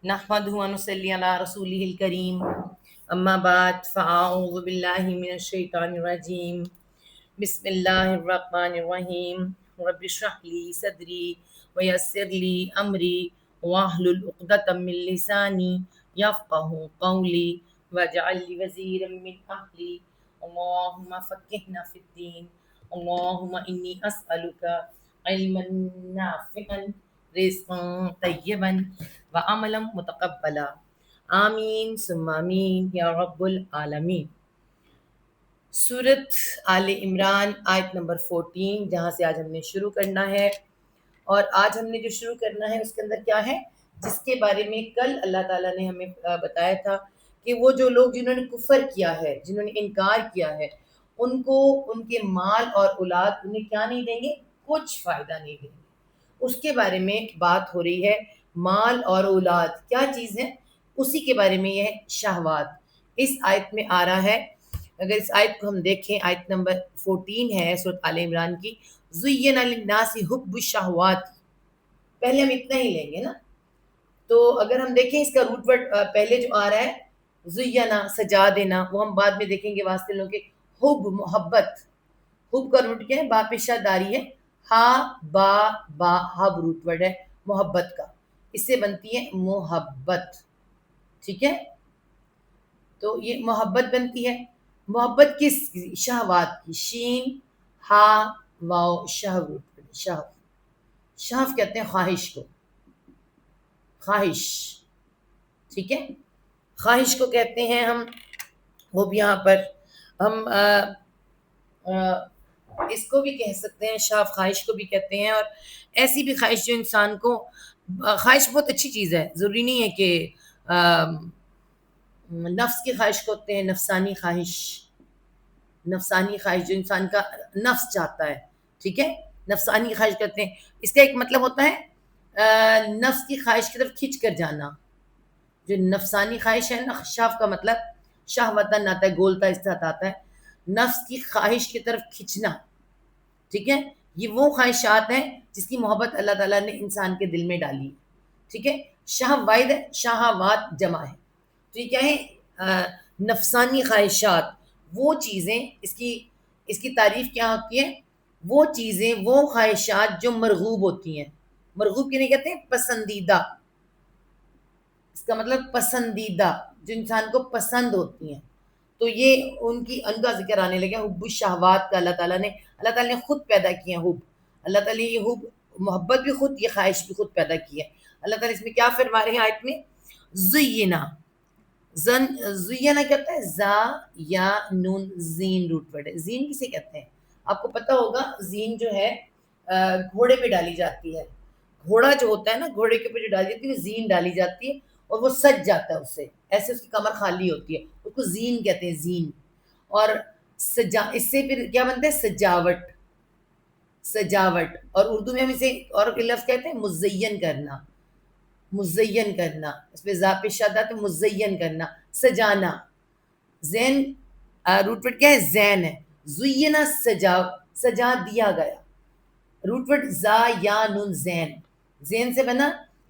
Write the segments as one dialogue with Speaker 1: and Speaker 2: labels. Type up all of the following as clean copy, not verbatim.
Speaker 1: نحمدہ و نصلی علی رسولہ الکریم اما بعد فاعوذ باللہ من الشیطان الرجیم بسم اللہ الرحمن الرحیم رب اشرح لی صدری ویسر لی امری واحلل عقدۃ من لسانی یفقہوا قولی واجعل لی وزیرا من اہلی اللہم فقہنا فی الدین اللہم انی اسألک علما نافعا رزقا طیبا وعملا متقبلا آمین ثم آمین یا رب العالمین۔ سورت آل عمران آیت نمبر 14 جہاں سے آج ہم نے شروع کرنا ہے، اور آج ہم نے جو شروع کرنا ہے اس کے اندر کیا ہے، جس کے بارے میں کل اللہ تعالیٰ نے ہمیں بتایا تھا کہ وہ جو لوگ جنہوں نے کفر کیا ہے، جنہوں نے انکار کیا ہے، ان کو ان کے مال اور اولاد انہیں کیا نہیں دیں گے، کچھ فائدہ نہیں دیں گے۔ اس کے بارے میں بات ہو رہی ہے۔ مال اور اولاد کیا چیز ہے، اسی کے بارے میں یہ ہے شہوات۔ اس آیت میں آ رہا ہے، اگر اس آیت کو ہم دیکھیں، آیت نمبر 14 ہے سورۃ آل عمران کی، زُیِّنَ لِلنَّاسِ حُبُّ الشَّہَوَاتِ، پہلے ہم اتنا ہی لیں گے نا، تو اگر ہم دیکھیں اس کا روٹ ورڈ پہلے جو آ رہا ہے زُیّنَ، سجا دینا، وہ ہم بعد میں دیکھیں گے واسطے لوگوں کے، حب محبت، حب کا روٹ کیا ہے، با پیشہ داری ہے، ہا با با ہب روٹ ورڈ ہے محبت کا، اس سے بنتی ہے محبت، ٹھیک ہے، تو یہ محبت بنتی ہے۔ محبت کس کی؟ شہوات کی، شین ہا واو شہ روٹ ورڈ، شہو، شہف کہتے ہیں خواہش کو، خواہش، ٹھیک ہے، خواہش کو کہتے ہیں ہم، وہ بھی یہاں پر ہم اس کو بھی کہہ سکتے ہیں، شاف خواہش کو بھی کہتے ہیں، اور ایسی بھی خواہش جو انسان کو، خواہش بہت اچھی چیز ہے، ضروری نہیں ہے کہ نفس کی خواہش کو ہوتے ہیں نفسانی خواہش، نفسانی خواہش جو انسان کا نفس چاہتا ہے، ٹھیک ہے، نفسانی خواہش کرتے ہیں، اس کا ایک مطلب ہوتا ہے نفس کی خواہش کی طرف کھنچ کر جانا، جو نفسانی خواہش ہے نا، شاف کا مطلب شہوتن آتا ہے، گولتا اس طرح آتا ہے، نفس کی خواہش کی طرف کھنچنا، ٹھیک ہے، یہ وہ خواہشات ہیں جس کی محبت اللہ تعالیٰ نے انسان کے دل میں ڈالی، ٹھیک ہے، شاہ واحد ہے، شہوات جمع ہے، تو یہ کیا ہے، نفسانی خواہشات، وہ چیزیں، اس کی تعریف کیا ہوتی ہے، وہ چیزیں، وہ خواہشات جو مرغوب ہوتی ہیں، مرغوب کہنے کہتے ہیں پسندیدہ، اس کا مطلب پسندیدہ، جو انسان کو پسند ہوتی ہیں، تو یہ ان کا ذکر آنے لگا، حب الشہوات کا اللہ تعالیٰ نے خود پیدا کیا حب، اللہ تعالیٰ یہ حب، محبت بھی خود، یہ خواہش بھی خود پیدا کی ہے۔ اللہ تعالیٰ اس میں کیا فرما رہے ہیں آیت میں، زینا، زینا کیا ہوتا ہے، زا یا نون زین روٹ ورڈ ہے، زین کسے کہتے ہیں، آپ کو پتہ ہوگا، زین جو ہے گھوڑے پہ ڈالی جاتی ہے، گھوڑا جو ہوتا ہے نا، گھوڑے کے اوپر جو ڈالی جاتی ہے وہ زین ڈالی جاتی ہے، اور وہ سج جاتا ہے اس سے، ایسے اس کی کمر خالی ہوتی ہے، اس کو زین کہتے ہیں، زین، اور اس سے پھر کیا بنتا ہے، سجاوٹ، سجاوٹ، اور اردو میں ہم اسے اور لفظ کہتے ہیں مزین کرنا، مزین کرنا، اس پہ ذا پیش آتا ہے، مزین کرنا، سجانا، زین روٹ ورڈ کیا ہے، زین ہے، زینا سجا دیا گیا، روٹ ورڈ زا یا نون زین، زین سے بنا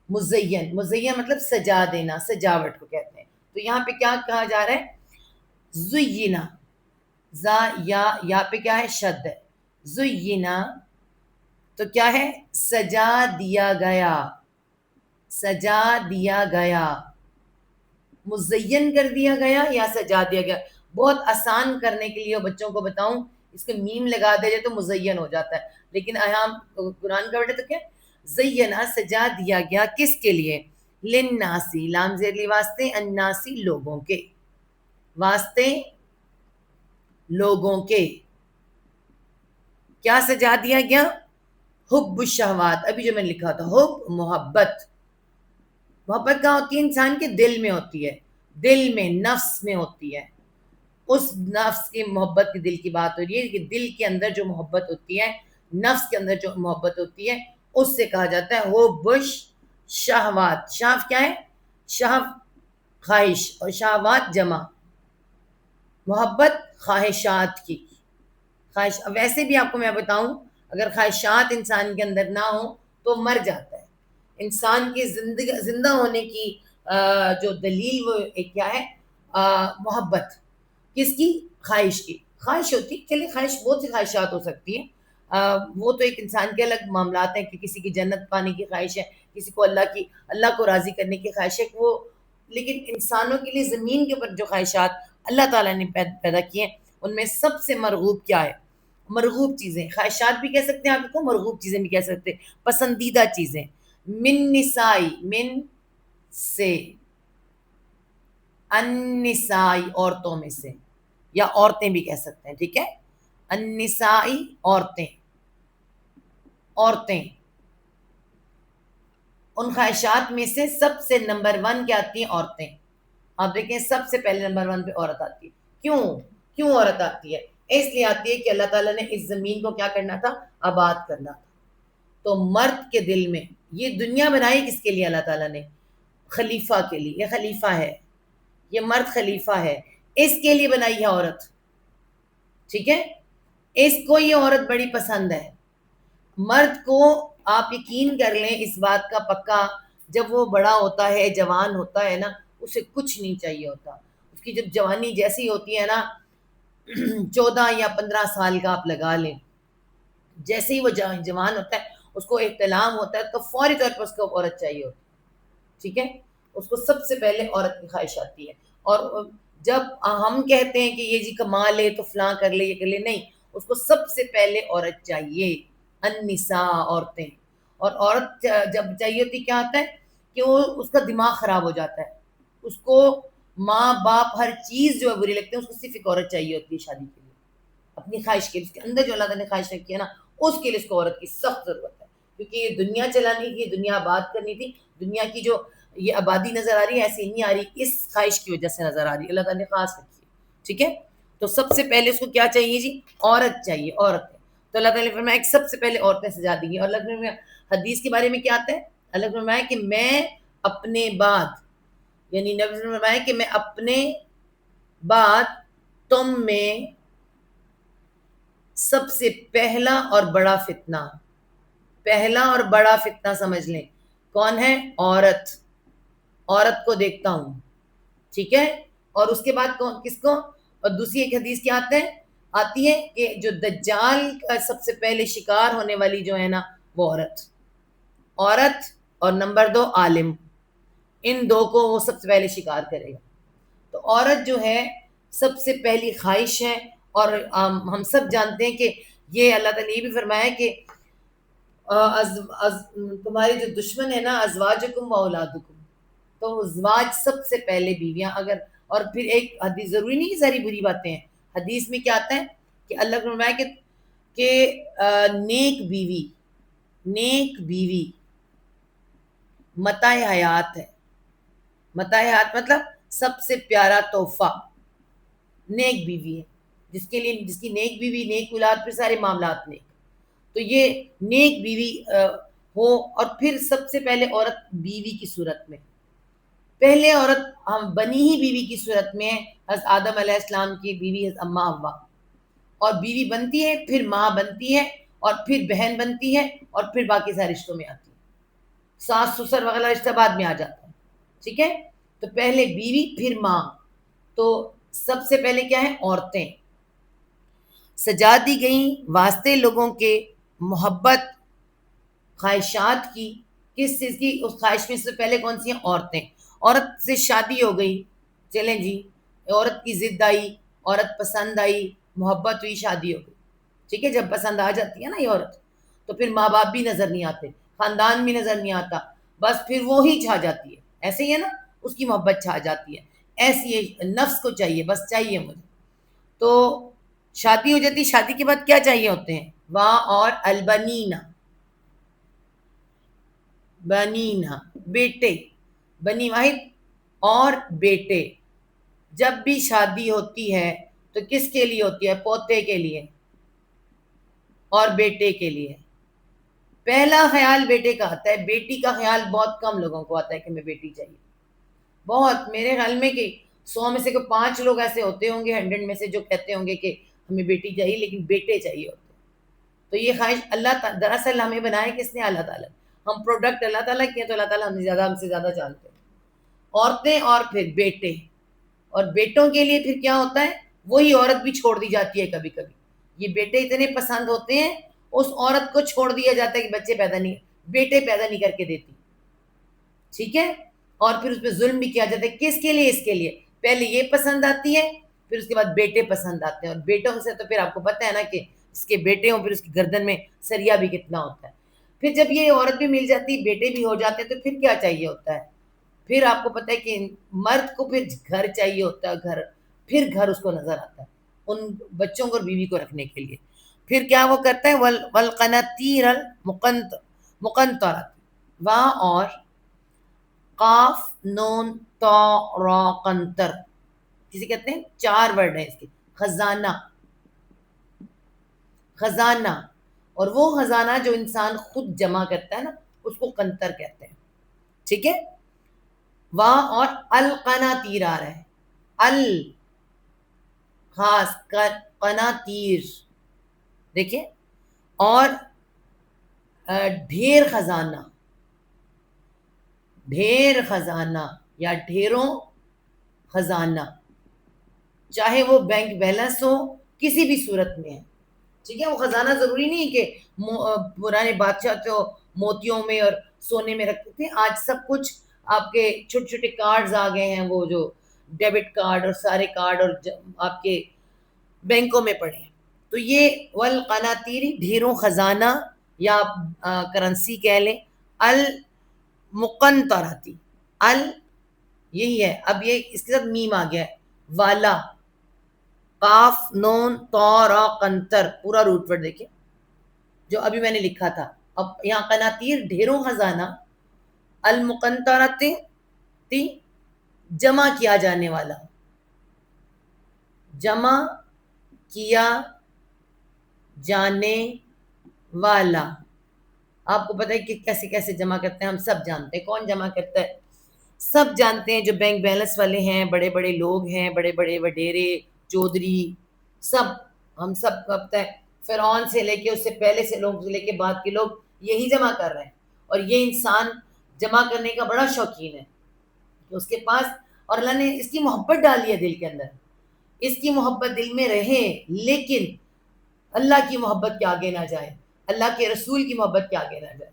Speaker 1: مزین، مزین مطلب سجا دینا، سجاوٹ کو کہتے ہیں، تو یہاں پہ کیا کہا جا رہا ہے، زینا، زا یا پہ کیا ہے، شد ہے، زینا تو کیا ہے، سجا دیا گیا، سجا دیا گیا، مزین کر دیا گیا یا سجا دیا گیا، بہت آسان کرنے کے لیے بچوں کو بتاؤں، اس کے میم لگا دے جائے تو مزین ہو جاتا ہے، لیکن ہم قرآن کا ورڈ تو کیا، زینا سجا دیا گیا، کس کے لیے، للناسی، لام زیر لی واسطے، الناسی لوگوں کے، واسطے لوگوں کے، کیا سجا دیا گیا، حب الشہوات، ابھی جو میں نے لکھا تھا، حب محبت، محبت کہاں ہوتی ہے، انسان کے دل میں ہوتی ہے، دل میں، نفس میں ہوتی ہے، اس نفس کی محبت کی دل کی بات ہو رہی ہے، کہ دل کے اندر جو محبت ہوتی ہے، نفس کے اندر جو محبت ہوتی ہے، اس سے کہا جاتا ہے حب الشہوات، شہف کیا ہے، شہف خواہش، اور شہوات جمع، محبت خواہشات کی، خواہش، ویسے بھی آپ کو میں بتاؤں، اگر خواہشات انسان کے اندر نہ ہوں تو مر جاتا ہے، انسان کی زندہ ہونے کی جو دلیل وہ ایک کیا ہے، محبت کس کی، خواہش کی. خواہش ہوتی ہے، چلیے خواہش بہت سی خواہشات ہو سکتی ہیں، وہ تو ایک انسان کے الگ معاملات ہیں کہ کسی کی جنت پانے کی خواہش ہے، کسی کو اللہ کو راضی کرنے کی خواہش ہے وہ. لیکن انسانوں کے لیے زمین کے اوپر جو خواہشات اللہ تعالیٰ نے پیدا کی ہیں ان میں سب سے مرغوب کیا ہے، مرغوب چیزیں. خواہشات بھی کہہ سکتے ہیں آپ کو، مرغوب چیزیں بھی کہہ سکتے ہیں، پسندیدہ چیزیں. من نسائی، من سے، النسائی عورتوں میں سے، یا عورتیں بھی کہہ سکتے ہیں، ٹھیک ہے. النسائی عورتیں، عورتیں. ان خواہشات میں سے سب سے نمبر 1 کیا آتی ہیں، عورتیں. آپ دیکھیں سب سے پہلے نمبر 1 پہ عورت آتی ہے. کیوں عورت آتی ہے؟ اس لیے آتی ہے کہ اللہ تعالیٰ نے اس زمین کو کیا کرنا تھا، آباد کرنا تھا. تو مرد کے دل میں، یہ دنیا بنائی کس کے لیے اللہ تعالیٰ نے، خلیفہ کے لیے. یہ خلیفہ ہے، یہ مرد خلیفہ ہے، اس کے لیے بنائی ہے عورت. ٹھیک ہے، اس کو یہ عورت بڑی پسند ہے. مرد کو آپ یقین کر لیں اس بات کا پکا، جب وہ بڑا ہوتا ہے، جوان ہوتا ہے نا، اسے کچھ نہیں چاہیے ہوتا. اس کی جب جوانی جیسی ہوتی ہے نا، 14 یا 15 سال کا آپ لگا لیں، جیسے ہی وہ جوان ہوتا ہے، اس کو احتلام ہوتا ہے تو فوری طور پر اس کو عورت چاہیے ہوتی ہے. ٹھیک ہے، اس کو سب سے پہلے عورت کی خواہش آتی ہے. اور جب ہم کہتے ہیں کہ یہ جی کما لے تو فلاں کر لے، یہ کر لے، نہیں، اس کو سب سے پہلے عورت چاہیے. النساء عورتیں. اور عورت جب چاہیے ہوتی کیا ہوتا ہے کہ وہ اس کا دماغ خراب ہو جاتا ہے، اس کو ماں باپ ہر چیز جو ہے بری لگتی ہے، اس کو صرف ایک عورت چاہیے ہوتی ہے شادی کے لیے، اپنی خواہش کے لیے. اس کے اندر جو اللہ تعالیٰ نے خواہش رکھی ہے نا، اس کے لیے اس کو عورت کی سخت ضرورت ہے. کیونکہ یہ دنیا چلانی تھی، دنیا آباد کرنی تھی. دنیا کی جو یہ آبادی نظر آ رہی ہے ایسے نہیں آ رہی، اس خواہش کی وجہ سے نظر آ رہی ہے، اللہ تعالیٰ نے خاص رکھی ہے. ٹھیک ہے، تو سب سے پہلے اس کو کیا چاہیے جی، عورت چاہیے، عورت. تو اللہ تعالیٰ نے فرمایا کہ سب سے پہلے عورتیں سجا دی گئی. اور اللہ نے حدیث کے بارے میں کیا آتا ہے، اللہ نے فرمایا کہ میں اپنے بعد، یعنی نبی نے فرمایا کہ میں اپنے بعد تم میں سب سے پہلا اور بڑا فتنہ، پہلا اور بڑا فتنہ سمجھ لیں کون ہے، عورت. عورت کو دیکھتا ہوں. ٹھیک ہے، اور اس کے بعد کس کو. اور دوسری ایک حدیث کیا آتی ہے کہ جو دجال کا سب سے پہلے شکار ہونے والی جو ہے نا، وہ عورت اور نمبر 2 عالم. ان دو کو وہ سب سے پہلے شکار کرے گا. تو عورت جو ہے سب سے پہلی خواہش ہے. اور ہم سب جانتے ہیں کہ یہ اللہ تعالیٰ یہ بھی فرمایا کہ تمہارے جو دشمن ہے نا، ازواجکم و اولادکم. تو ازواج سب سے پہلے بیویاں. اگر اور پھر ایک حدیث، ضروری نہیں کہ ساری بری باتیں ہیں، حدیث میں کیا آتا ہے کہ اللہ نے فرمایا کہ نیک بیوی، نیک بیوی متاع حیات ہے. متاع حیات مطلب سب سے پیارا تحفہ نیک بیوی ہے. جس کے لیے، جس کی نیک بیوی، نیک اولاد، پھر سارے معاملات نیک. تو یہ نیک بیوی ہو. اور پھر سب سے پہلے عورت بیوی کی صورت میں، پہلے عورت ہم بنی ہی بیوی کی صورت میں ہے. حضرت آدم علیہ السلام کی بیوی حضرت اماں حوا، اور بیوی بنتی ہے، پھر ماں بنتی ہے، اور پھر بہن بنتی ہے، اور پھر باقی سارے رشتوں میں آتی ہے. ساس سسر وغیرہ رشتہ بعد میں آ جاتا ہے. ٹھیک ہے، تو پہلے بیوی پھر ماں. تو سب سے پہلے کیا ہے، عورتیں سجا دی گئیں واسطے لوگوں کے محبت خواہشات کی. کس چیز کی، اس خواہش میں سے پہلے کون سی ہیں، عورتیں. عورت سے شادی ہو گئی، چلیں جی، عورت کی ضد آئی، عورت پسند آئی، محبت ہوئی، شادی ہو گئی. ٹھیک ہے، جب پسند آ جاتی ہے نا یہ عورت، تو پھر ماں باپ بھی نظر نہیں آتے، خاندان بھی نظر نہیں آتا، بس پھر وہی چھا جاتی ہے. ایسے ہی ہے نا، اس کی محبت چھا جاتی ہے. ایسی نفس کو چاہیے، بس چاہیے مجھے. تو شادی ہو جاتی. شادی کے بعد کیا چاہیے ہوتے ہیں، وہاں اور البنینا، بنینا بیٹے، بنی واحد اور بیٹے. جب بھی شادی ہوتی ہے تو کس کے لیے ہوتی ہے، پوتے کے لیے اور بیٹے کے لیے. پہلا خیال بیٹے کا آتا ہے، بیٹی کا خیال بہت کم لوگوں کو آتا ہے کہ ہمیں بیٹی چاہیے. بہت، میرے خیال میں کہ 100 میں سے کوئی 5 لوگ ایسے ہوتے ہوں گے 100 میں سے جو کہتے ہوں گے کہ ہمیں بیٹی چاہیے، لیکن بیٹے چاہیے ہوتے. تو یہ خواہش اللہ دراصل ہمیں بنایا کس نے، اللہ تعالیٰ. ہم پروڈکٹ اللہ تعالیٰ کے ہیں، تو اللہ تعالیٰ ہم سے زیادہ جانتے ہیں. عورتیں اور پھر بیٹے، اور بیٹوں کے لیے پھر کیا ہوتا ہے، وہی عورت بھی چھوڑ دی جاتی ہے کبھی کبھی. یہ بیٹے اتنے پسند ہوتے ہیں، اس عورت کو چھوڑ دیا جاتا ہے کہ بچے پیدا نہیں، بیٹے پیدا نہیں کر کے دیتی. ٹھیک ہے، اور پھر اس پہ ظلم بھی کیا جاتا ہے. کس کے لیے؟ اس کے لیے پہلے یہ پسند آتی ہے، پھر اس کے بعد بیٹے پسند آتے ہیں. اور بیٹوں سے تو پھر آپ کو پتہ ہے نا کہ اس کے بیٹے ہوں، پھر اس کی گردن میں سریا بھی کتنا ہوتا ہے. پھر جب یہ عورت بھی مل جاتی، بیٹے بھی ہو جاتے، تو پھر کیا چاہیے ہوتا ہے؟ پھر آپ کو پتہ ہے کہ مرد کو پھر گھر چاہیے ہوتا ہے، گھر، پھر گھر اس کو نظر آتا ہے ان بچوں کو اور بیوی کو رکھنے کے لیے. پھر کیا وہ کرتا ہے، والقناطیر المقنطرۃ، وہاں اور قاف نون تا را قنتر، کسی کہتے ہیں 4 ورڈ ہیں اس کے. خزانہ، خزانہ، اور وہ خزانہ جو انسان خود جمع کرتا ہے نا، اس کو قنتر کہتے ہیں. ٹھیک ہے، وہاں اور القناطیر آ رہا ہے، ال خاص قناطیر، دیکھیں. اور ڈھیر خزانہ، ڈھیر خزانہ یا ڈھیروں خزانہ، چاہے وہ بینک بیلنس ہو، کسی بھی صورت میں ہے. ٹھیک ہے، وہ خزانہ ضروری نہیں کہ پرانے بادشاہ تو موتیوں میں اور سونے میں رکھتے تھے. آج سب کچھ آپ کے چھوٹے چھوٹے کارڈز آ گئے ہیں، وہ جو ڈیبٹ کارڈ اور سارے کارڈ، اور آپ کے بینکوں میں پڑے ہیں. تو یہ والقناطیری ڈھیروں خزانہ، یا کرنسی کہہ لیں. المقنطراتی، ال یہی ہے. اب یہ اس کے ساتھ میم آ گیا ہے، والا، قاف نون تا را قنتر، پورا روٹ ورڈ دیکھیں جو ابھی میں نے لکھا تھا. اب یہاں قناطیر ڈھیروں خزانہ، المقنطراتی جمع کیا جانے والا، جمع کیا جانے والا. آپ کو پتہ ہے کہ کیسے کیسے جمع کرتے ہیں، ہم سب جانتے ہیں. کون جمع کرتا ہے؟ سب جانتے ہیں، جو بینک بیلنس والے ہیں، بڑے بڑے لوگ ہیں، بڑے بڑے وڈیرے چودھری، سب، ہم سب کو پتہ ہے. فرعون سے لے کے اس سے پہلے سے لوگ لے کے بعد کے لوگ یہی جمع کر رہے ہیں. اور یہ انسان جمع کرنے کا بڑا شوقین ہے کہ اس کے پاس، اور اللہ نے اس کی محبت ڈالی ہے دل کے اندر. اس کی محبت دل میں رہے، لیکن اللہ کی محبت کے آگے نہ جائے، اللہ کے رسول کی محبت کے آگے نہ جائے.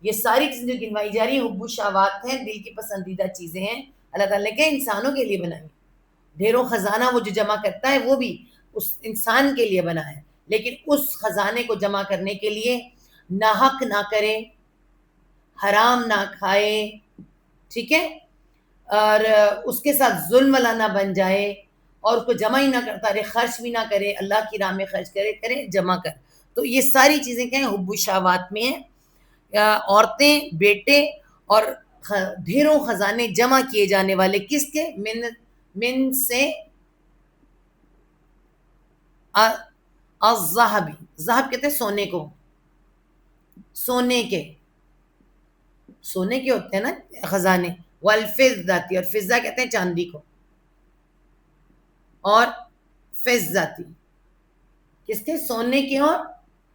Speaker 1: یہ ساری چیزیں جو گنوائی جا رہی ہیں حب و شہوات ہیں، دل کی پسندیدہ چیزیں ہیں. اللہ تعالیٰ نے کہا انسانوں کے لیے بنائی. ڈھیروں خزانہ وہ جو جمع کرتا ہے وہ بھی اس انسان کے لیے بنا ہے، لیکن اس خزانے کو جمع کرنے کے لیے ناحق نہ کرے، حرام نہ کھائے. ٹھیک ہے، اور اس کے ساتھ ظلم والا نہ بن جائے، اور اس کو جمع ہی نہ کرتا رہے، خرچ بھی نہ کرے، اللہ کی راہ میں خرچ کرے جمع کر. تو یہ ساری چیزیں کیا ہیں، حب و شہوات میں ہیں. عورتیں، بیٹے، اور ڈھیروں خزانے جمع کیے جانے والے، کس کے؟ من سے الذہب، ذہب کہتے ہیں سونے کو، سونے کے، سونے کے ہوتے ہیں نا خزانے. والفضة، اور فضہ کہتے ہیں چاندی کو. اور فضة کس کے؟ سونے کے اور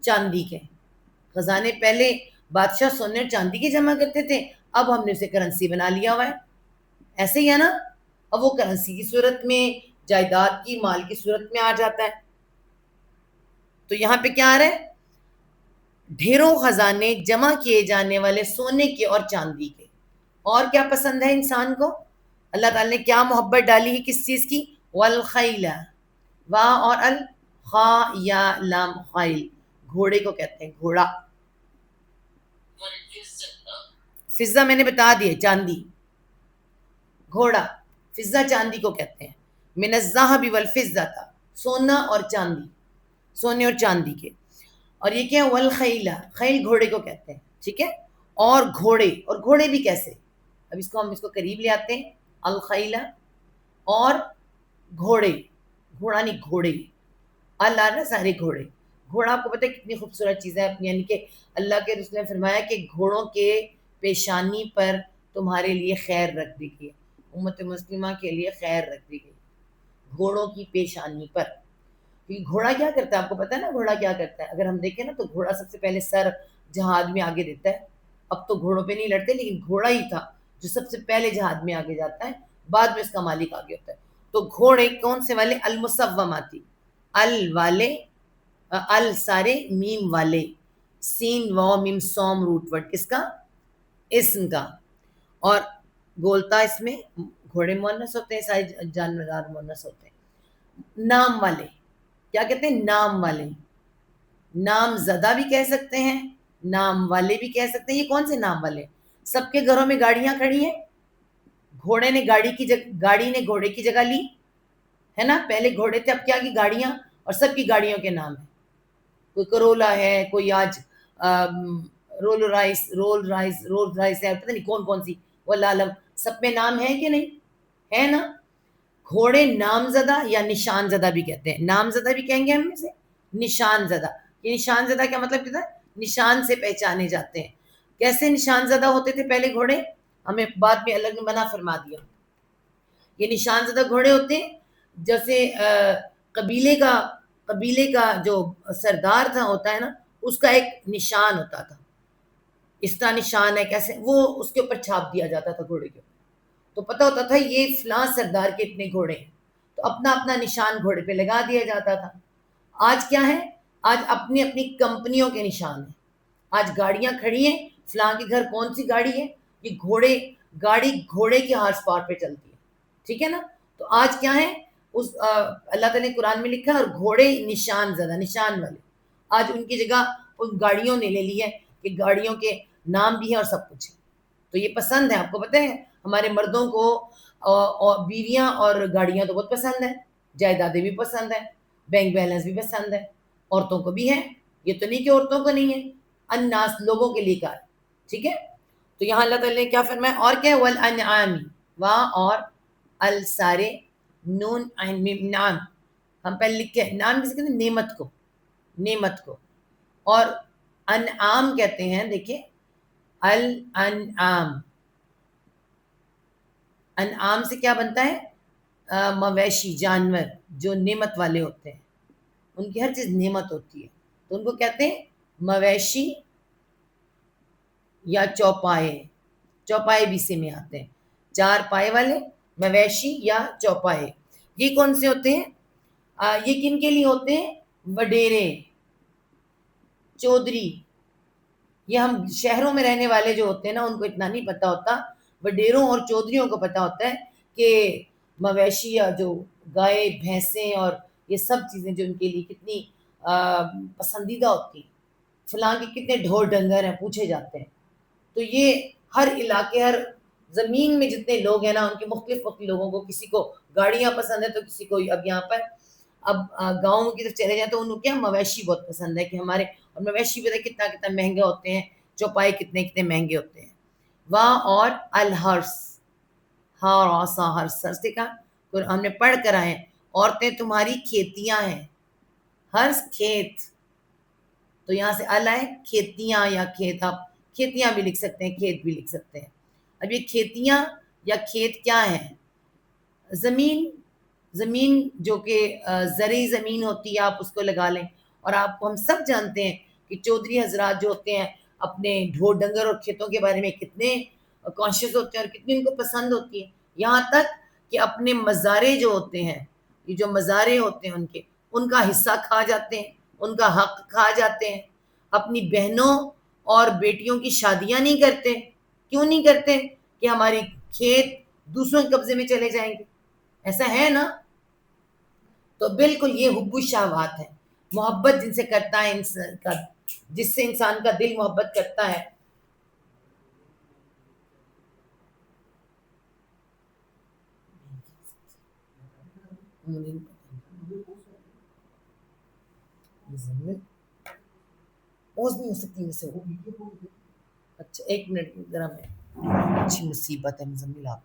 Speaker 1: چاندی کے خزانے. پہلے بادشاہ سونے اور چاندی کے جمع کرتے تھے، اب ہم نے اسے کرنسی بنا لیا ہوا ہے. ایسے ہی ہے نا، اب وہ کرنسی کی صورت میں، جائیداد کی، مال کی صورت میں آ جاتا ہے. تو یہاں پہ کیا آ رہا ہے؟ ڈھیروں خزانے جمع کیے جانے والے سونے کے اور چاندی کے. اور کیا پسند ہے انسان کو؟ اللہ تعالیٰ نے کیا محبت ڈالی ہے کس چیز کی؟ والخیل، واہ اور الخا یا لام، خیل، گھوڑے کو کہتے ہیں، گھوڑا. فضہ میں نے بتا دیا، چاندی، گھوڑا. فضہ چاندی کو کہتے ہیں. من الذہب والفضہ، سونا اور چاندی، سونے اور چاندی کے. اور یہ کیا ہے؟ والخیل، خیل گھوڑے کو کہتے ہیں. ٹھیک ہے، اور گھوڑے، اور گھوڑے بھی کیسے؟ اب اس کو ہم اس کو قریب لے آتے ہیں. الخیل، اور گھوڑے، گھوڑا نہیں گھوڑے، اللہ نے سارے گھوڑے. گھوڑا آپ کو پتہ ہے کتنی خوبصورت چیز ہے اپنی، یعنی کہ اللہ کے رسول نے فرمایا کہ گھوڑوں کے پیشانی پر تمہارے لیے خیر رکھ دی گئی، امت مسلمہ کے لیے خیر رکھ دی گئی، گھوڑوں کی پیشانی پر. کیونکہ گھوڑا کیا کرتا ہے آپ کو پتہ ہے نا، گھوڑا کیا کرتا ہے؟ اگر ہم دیکھیں نا تو گھوڑا سب سے پہلے سر جہاد میں آگے دیتا ہے. اب تو گھوڑوں پہ نہیں لڑتے، لیکن گھوڑا ہی تھا جو سب سے پہلے جہاد میں آگے جاتا ہے، بعد میں اس کا مالک آگے ہوتا ہے. تو گھوڑے کون سے والے؟ المصوماتی، ال والے، ال سارے، میم والے، سین واو میم سوم روٹ ورڈ کس کا؟ اسم کا. اور گولتا اس میں گھوڑے مونس ہوتے ہیں، سارے جانور مونس ہوتے ہیں. نام والے کیا کہتے ہیں؟ نام والے. نام زدہ بھی کہہ سکتے ہیں، نام والے بھی کہہ سکتے ہیں. یہ کون سے نام والے؟ سب کے گھروں میں گاڑیاں کھڑی ہیں، گھوڑے نے گاڑی نے گھوڑے کی جگہ لی ہے نا. پہلے گھوڑے تھے، اب کیا کی گاڑیاں، اور سب کی گاڑیوں کے نام ہیں. کوئی کرولا ہے، کوئی آج رول رائس ہے، پتہ نہیں کون کون سی، واللہ عالم. سب میں نام ہے کہ نہیں ہے نا. گھوڑے نام زدہ یا نشان زدہ بھی کہتے ہیں. نام زدہ بھی کہیں گے ہم میں سے، نشان زدہ. یہ نشان زدہ کیا مطلب کہتا ہے؟ نشان سے پہچانے جاتے ہیں. کیسے نشان زدہ ہوتے تھے پہلے گھوڑے؟ ہمیں بعد میں اللہ نے منع فرما دیا. یہ نشان زدہ گھوڑے ہوتے ہیں جیسے قبیلے کا جو سردار تھا ہوتا ہے نا، اس کا ایک نشان ہوتا تھا. اس کا نشان ہے کیسے، وہ اس کے اوپر چھاپ دیا جاتا تھا گھوڑے کے اوپر. تو پتہ ہوتا تھا یہ فلاں سردار کے اتنے گھوڑے ہیں، تو اپنا اپنا نشان گھوڑے پہ لگا دیا جاتا تھا. آج کیا ہے؟ آج اپنی اپنی کمپنیوں کے نشان ہیں. آج گاڑیاں کھڑی ہیں، فلاں کے گھر کون سی گاڑی ہے، یہ گاڑی گھوڑے کے ہارس پاور پہ چلتی ہے. ٹھیک ہے نا. تو آج کیا ہے؟ اللہ تعالیٰ نے قرآن میں لکھا ہے، اور گھوڑے نشان زدہ، نشان والے. آج ان کی جگہ ان گاڑیوں نے لے لی ہے کہ گاڑیوں کے نام بھی ہیں اور سب کچھ ہے. تو یہ پسند ہے. آپ کو پتہ ہے ہمارے مردوں کو بیویاں اور گاڑیاں تو بہت پسند ہیں، جائیدادیں بھی پسند ہیں، بینک بیلنس بھی پسند ہے. عورتوں کو بھی ہے، یہ تو نہیں کہ عورتوں کو نہیں ہے. الناس لوگوں کے لیے کہا ہے. ٹھیک ہے. تو یہاں اللہ تعالیٰ نے کیا فرمایا؟ اور کیا؟ والانعام، وہاں اور ال سارے، نون عین میم نام. ہم پہلے لکھے نام کسی کہتے ہیں؟ نعمت کو، نعمت کو. اور انعام کہتے ہیں، دیکھیں الانعام، انعام سے کیا بنتا ہے؟ مویشی، جانور جو نعمت والے ہوتے ہیں، ان کی ہر چیز نعمت ہوتی ہے، تو ان کو کہتے ہیں مویشی یا چوپائے. چوپائے بھی سے میں آتے ہیں، چار پائے والے، مویشی یا چوپائے. یہ کون سے ہوتے ہیں؟ یہ کن کے لیے ہوتے ہیں؟ وڈیرے، چودھری. یہ ہم شہروں میں رہنے والے جو ہوتے ہیں نا، ان کو اتنا نہیں پتا ہوتا. وڈیروں اور چودھریوں کو پتا ہوتا ہے کہ مویشی یا جو گائے بھینسیں اور یہ سب چیزیں جو ان کے لیے کتنی پسندیدہ ہوتی ہیں. فلاں کے کتنے ڈھور ڈنگر ہیں پوچھے جاتے ہیں. تو یہ ہر علاقے، ہر زمین میں جتنے لوگ ہیں نا، ان کے مختلف لوگوں کو، کسی کو گاڑیاں پسند ہے تو کسی کو اب یہاں پر اب گاؤں کی طرف چلے جائیں تو ان کو کیا مویشی بہت پسند ہے کہ ہمارے، اور مویشی پتہ کتنا کتنا مہنگے ہوتے ہیں، چوپائے کتنے کتنے مہنگے ہوتے ہیں. وہاں اور الہرس، ہاراسا ہرس، ہرس کا ہم نے پڑھ کر آئے ہیں، عورتیں تمہاری کھیتیاں ہیں. ہرس کھیت، تو یہاں سے ال ہے کھیتیاں یا کھیت. آپ کھیتیاں بھی لکھ سکتے ہیں، کھیت بھی لکھ سکتے ہیں. اب یہ کھیتیاں یا کھیت کیا ہیں؟ زمین جو کہ زرعی زمین ہوتی ہے، آپ اس کو لگا لیں. اور آپ ہم سب جانتے ہیں کہ چودھری حضرات جو ہوتے ہیں اپنے ڈھور ڈنگر اور کھیتوں کے بارے میں کتنے کانشیس ہوتے ہیں اور کتنی ان کو پسند ہوتی ہے. یہاں تک کہ اپنے مزارے جو ہوتے ہیں، یہ جو مزارے ہوتے ہیں ان کا حصہ کھا جاتے ہیں، ان کا حق کھا جاتے ہیں. اپنی بہنوں اور بیٹیوں کی شادیاں نہیں کرتے. کیوں نہیں کرتے؟ کہ ہماری کھیت دوسروں کے قبضے میں چلے جائیں گے. ایسا ہے نا. تو بالکل یہ حب الشہوات ہے، محبت جن سے کرتا ہے انسان کا، جس سے انسان کا دل محبت کرتا ہے. پوز نہیں ہو سکتی مجھ سے. اچھا ایک منٹ ذرا، میں اچھی مصیبت ہے مزمل آپ.